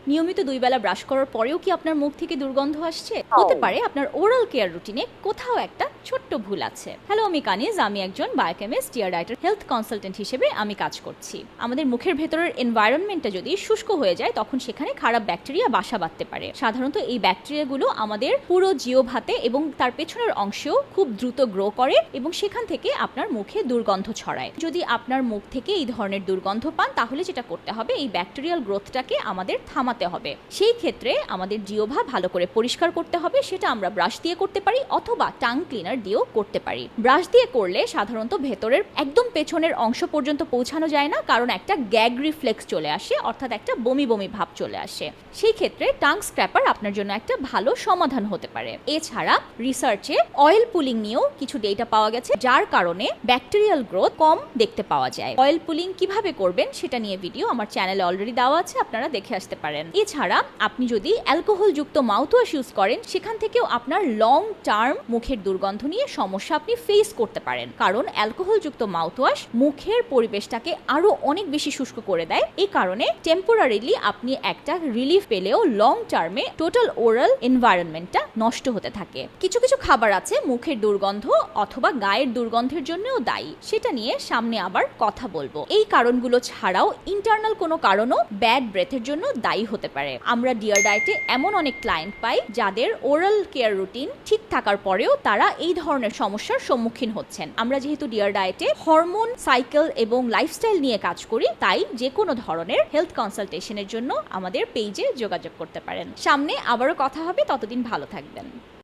নিয়মিত 2 বেলা ব্রাশ করার পরেও কি আপনার মুখ থেকে দুর্গন্ধ আসছে? হতে পারে আপনার ওরাল কেয়ার রুটিনে কোথাও একটা ছোট্ট ভুল আছে। হ্যালো, আমি কানিজ। আমি একজন বায়োকেমিস্ট, টিয়ার ডায়েটের হেলথ কনসালটেন্ট হিসেবে আমি কাজ করছি। আমাদের মুখের ভেতরের এনভায়রনমেন্টটা যদি শুষ্ক হয়ে যায়, তখন সেখানে খারাপ ব্যাকটেরিয়া বাসা বাঁধতে পারে। সাধারণত এই ব্যাকটেরিয়াগুলো আমাদের পুরো জিহ্বাতে এবং তার পেছনের অংশেও খুব দ্রুত গ্রো করে এবং সেখান থেকে আপনার মুখে দুর্গন্ধ ছড়ায়। যদি আপনার মুখ থেকে এই ধরনের দুর্গন্ধ পান, তাহলে যেটা করতে হবে, এই ব্যাকটেরিয়াল গ্রোথটাকে আমাদের থামাতে হবে। সেই ক্ষেত্রে আমাদের জিহ্বা ভালো করে পরিষ্কার করতে হবে। সেটা আমরা ব্রাশ দিয়ে করতে পারি অথবা টাং ক্লিনার দিয়েও করতে পারি। ব্রাশ দিয়ে করলে সাধারণত ভেতরের একদম পেছনের অংশ পর্যন্ত পৌঁছানো যায় না, কারণ একটা গ্যাগ রিফ্লেক্স চলে আসে, অর্থাৎ একটা বমি বমি ভাব চলে আসে। সেই ক্ষেত্রে টাং স্ক্র্যাপার আপনার জন্য একটা ভালো সমাধান হতে পারে। এছাড়া রিসার্চে অয়েল পুলিং নিয়েও কিছু ডেটা পাওয়া গেছে, যার কারণে ব্যাকটেরিয়াল গ্রোথ কম দেখতে পাওয়া যায়। অয়েল পুলিং কিভাবে করবেন সেটা নিয়ে ভিডিও আমার চ্যানেলে অলরেডি দেওয়া আছে, আপনারা দেখে আসতে পারেন। এছাড়া আপনি যদি অ্যালকোহল যুক্ত মাউথওয়াশ ইউজ করেন, সেখান থেকেও আপনার লং টার্ম মুখের দুর্গন্ধ নিয়ে সমস্যা আপনি ফেস করতে পারেন, কারণ অ্যালকোহল যুক্ত মাউথওয়াশ মুখের পরিবেশটাকে আরো অনেক বেশি শুষ্ক করে দেয়। এই কারণে টেম্পোরারিলি আপনি একটা রিলিফ পেলেও লং টার্মে টোটাল ওরাল এনভায়রনমেন্টটা নষ্ট হতে থাকে। কিছু কিছু খাবার আছে মুখের দুর্গন্ধ অথবা গায়ের দুর্গন্ধের জন্যও দায়ী, সেটা নিয়ে সামনে আবার কথা বলবো। এই কারণগুলো ছাড়াও ইন্টারনাল কোনো কারণও ব্যাড ব্রেথের জন্য দায়ী হতে পারে। আমরা ডিয়ার ডায়েটে এমন অনেক ক্লায়েন্ট পাই যাদের ওরাল কেয়ার রুটিন ঠিক থাকার পরেও তারা এই ধরনের সমস্যার সম্মুখীন হচ্ছেন। আমরা যেহেতু ডিয়ার ডায়েটে হরমোন সাইকেল এবং লাইফস্টাইল নিয়ে কাজ করি, তাই যে কোনো ধরনের হেলথ কনসালটেশনের জন্য আমাদের পেজে যোগাযোগ করতে পারেন। সামনে আবারও কথা হবে, ততদিন ভালো থাকবেন।